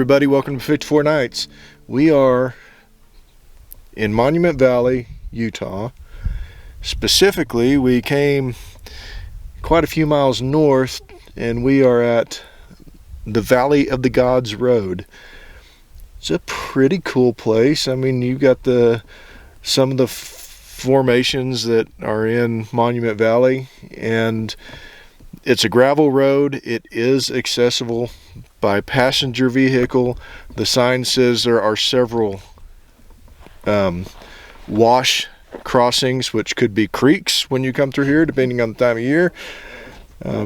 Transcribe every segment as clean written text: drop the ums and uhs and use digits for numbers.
everybody, welcome to 54 Nights. We are in Monument Valley, Utah. Specifically, we came quite a few miles north and we are at the Valley of the Gods Road. It's a pretty cool place. I mean, you've got some of the formations that are in Monument Valley, and it's a gravel road. It is accessible by passenger vehicle. The sign says there are several wash crossings, which could be creeks when you come through here, depending on the time of year.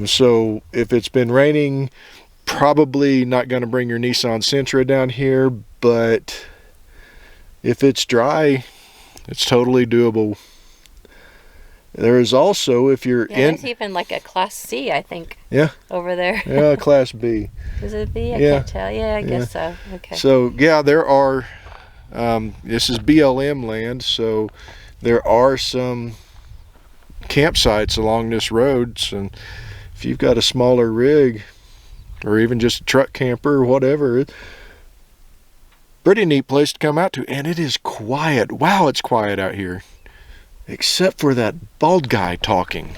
So if it's been raining, probably not going to bring your Nissan Sentra down here, but if it's dry, it's totally doable. There is also, if you're in... There's even like a Class C, I think. Yeah. Over there. Yeah, Class B. Is it B? I can't tell. Yeah, I guess so. Okay. So, yeah, there are... this is BLM land, so there are some campsites along this road. So if you've got a smaller rig, or even just a truck camper or whatever, pretty neat place to come out to. And it is quiet. Wow, it's quiet out here. Except for that bald guy talking.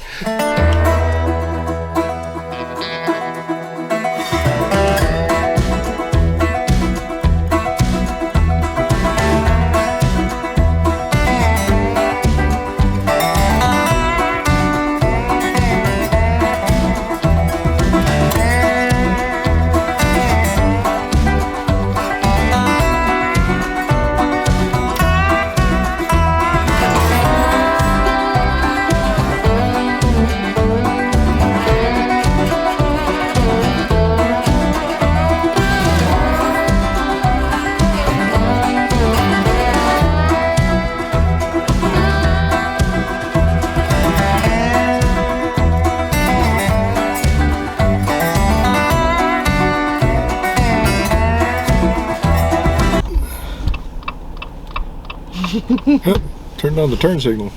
Turned on the turn signal.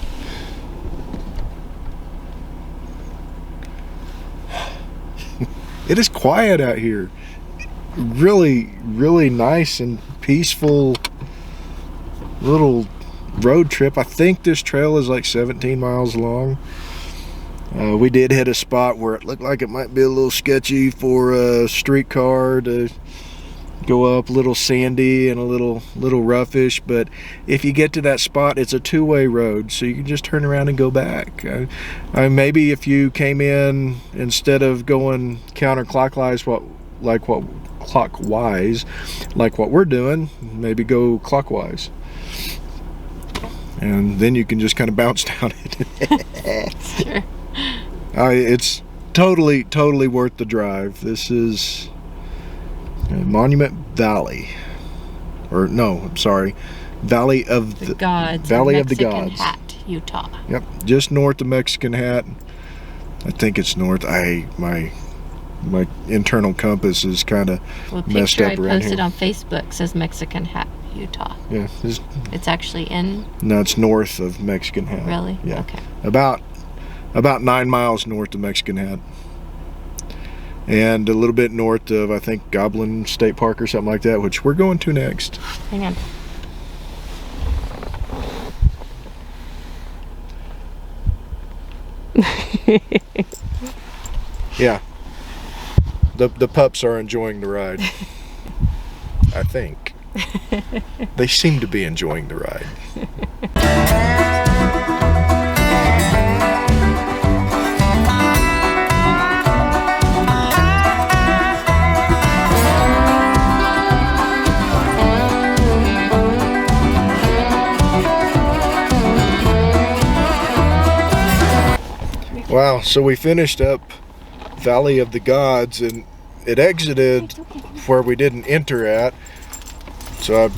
It is quiet out here. Really, really nice and peaceful little road trip. I think this trail is like 17 miles long. We did hit a spot where it looked like it might be a little sketchy for a streetcar to go up, a little sandy and a little roughish, but if you get to that spot, it's a two-way road, so you can just turn around and go back. Maybe if you came in, instead of going counterclockwise, like what we're doing, maybe go clockwise, and then you can just kind of bounce down it. Sure. It's totally worth the drive. This is Monument Valley, or no, I'm sorry, Valley of the Gods. Valley of the Mexican Gods. Hat, Utah. Yep, just north of Mexican Hat. I think it's north. My internal compass is kind of messed up around here. I posted on Facebook says Mexican Hat, Utah. Yeah, it's actually in. No, it's north of Mexican Hat. Really? Yeah. Okay. About 9 miles north of Mexican Hat. And a little bit north of, I think, Goblin State Park or something like that, which we're going to next. Hang on. Yeah. The pups are enjoying the ride. I think. They seem to be enjoying the ride. Wow, so we finished up Valley of the Gods and it exited where we didn't enter at. So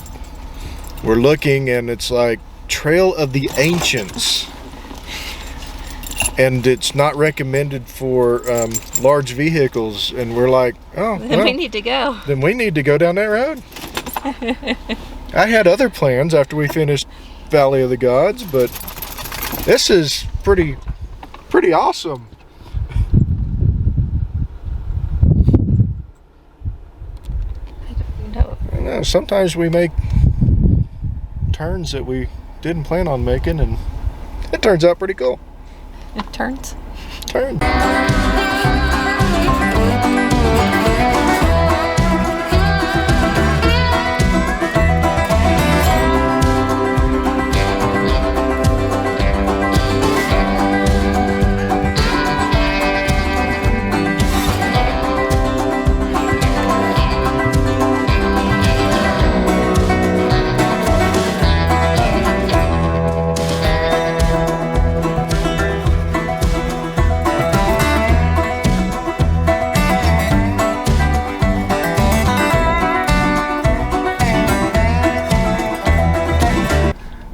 we're looking and it's like Trail of the Ancients. And it's not recommended for large vehicles. And we're like, oh, then well, we need to go. Then we need to go down that road. I had other plans after we finished Valley of the Gods, but this is pretty awesome. I don't Yeah, sometimes we make turns that we didn't plan on making, and it turns out pretty cool. It turns. Turn.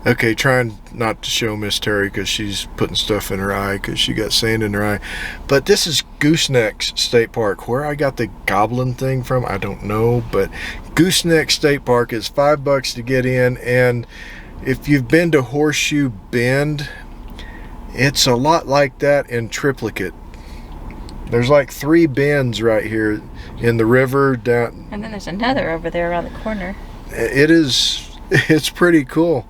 Okay, trying not to show Miss Terry because she's putting stuff in her eye because she got sand in her eye. But this is Gooseneck State Park. Where I got the goblin thing from, I don't know. But Gooseneck State Park is $5 to get in. And if you've been to Horseshoe Bend, it's a lot like that in triplicate. There's like 3 bends right here in the river down. And then there's another over there around the corner. It's pretty cool.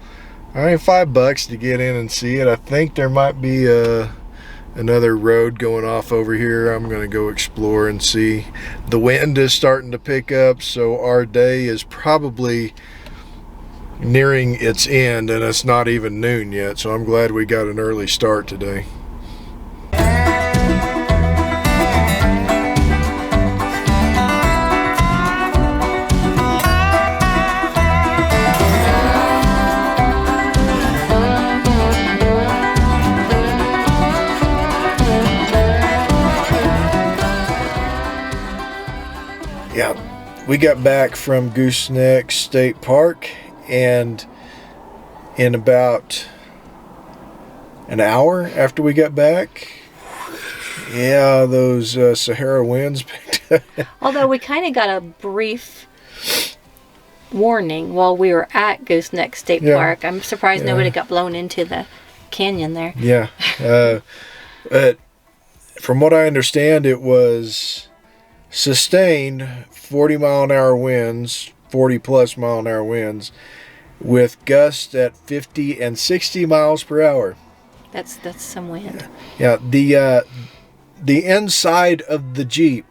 I mean, $5 to get in and see it. I think there might be another road going off over here. I'm going to go explore and see. The wind is starting to pick up, so our day is probably nearing its end, and it's not even noon yet, so I'm glad we got an early start today. Yeah, we got back from Gooseneck State Park, and in about an hour after we got back, yeah, those Sahara winds picked up. Although we kind of got a brief warning while we were at Gooseneck State Park. I'm surprised nobody got blown into the canyon there. Yeah, but from what I understand, it was sustained 40-mile-an-hour winds, 40-plus-mile-an-hour winds, with gusts at 50 and 60 miles per hour. That's some wind. Yeah, the inside of the Jeep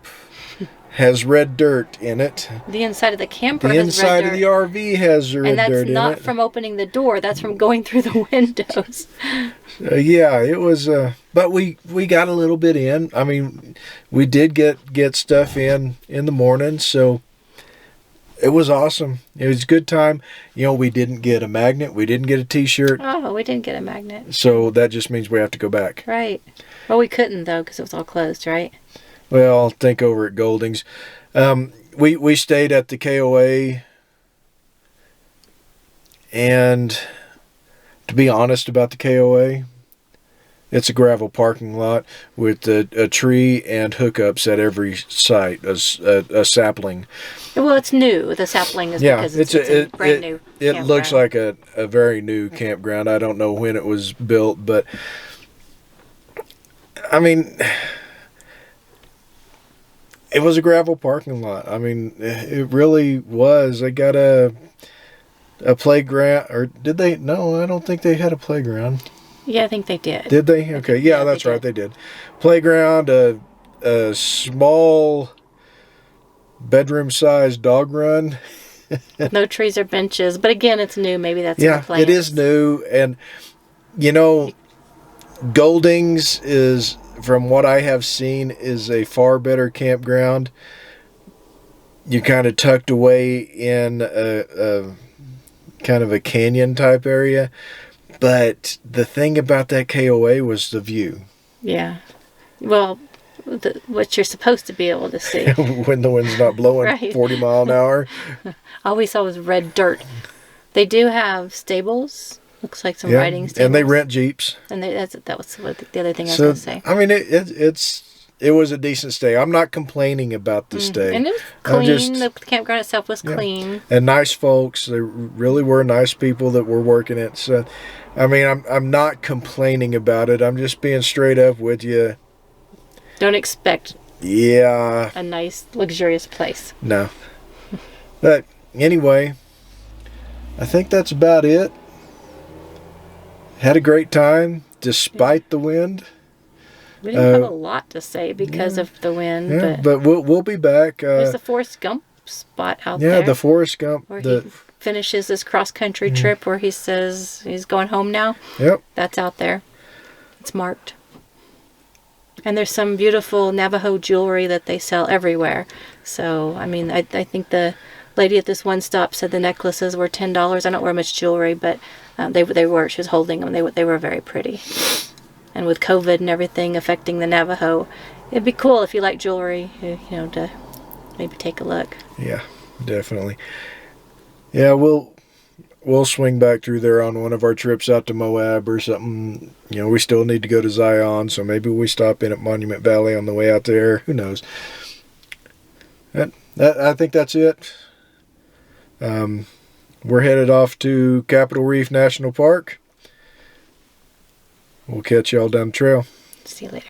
has red dirt in it. The inside of the camper the has inside red dirt. of the RV has red dirt in it. And that's not from opening the door. That's from going through the windows. Yeah, it was. But we got a little bit in. I mean, we did get stuff in the morning, so it was awesome. It was a good time. You know, we didn't get a magnet. We didn't get a T-shirt. Oh, we didn't get a magnet. So that just means we have to go back. Right. Well, we couldn't though because it was all closed, right? Well, I'll think over at Golding's. We stayed at the KOA, and to be honest about the KOA, it's a gravel parking lot with a tree and hookups at every site, a sapling. Well, it's new. The sapling is because it's a brand new It looks like a very new campground. I don't know when it was built, but I mean, it was a gravel parking lot. I mean, it really was. They got a playground, or did they? No, I don't think they had a playground. Yeah, I think they did. Did they? Okay, yeah, that's right, they did. Playground, a small bedroom-sized dog run. No trees or benches, but again, it's new. Maybe that's in the plans. It is new, and you know, Golding's is, from what I have seen, is a far better campground. You're kind of tucked away in a kind of a canyon type area. But the thing about that KOA was the view. Yeah. Well, what you're supposed to be able to see. When the wind's not blowing 40 mile an hour. All we saw was red dirt. They do have stables. Looks like some riding stables. And they rent Jeeps. And that was the other thing I was going to say. I mean, it was a decent stay. I'm not complaining about the stay. And it was clean. The campground itself was clean. And nice folks. They really were nice people that were working it. So, I mean, I'm not complaining about it. I'm just being straight up with you. Don't expect a nice, luxurious place. No. But anyway, I think that's about it. Had a great time despite the wind. We didn't have a lot to say because of the wind. Yeah, but we'll be back. There's the Forrest Gump spot out there. Yeah, the Forrest Gump. Where he finishes his cross-country trip where he says he's going home now. Yep. That's out there. It's marked. And there's some beautiful Navajo jewelry that they sell everywhere. So, I mean, I think the lady at this one stop said the necklaces were $10. I don't wear much jewelry, but they were. She was holding them. They were very pretty. And with COVID and everything affecting the Navajo, it'd be cool if you like jewelry, to maybe take a look. Yeah, definitely. Yeah, we'll swing back through there on one of our trips out to Moab or something. We still need to go to Zion, so maybe we stop in at Monument Valley on the way out there. Who knows? I think that's it. We're headed off to Capitol Reef National Park. We'll catch y'all down the trail. See you later.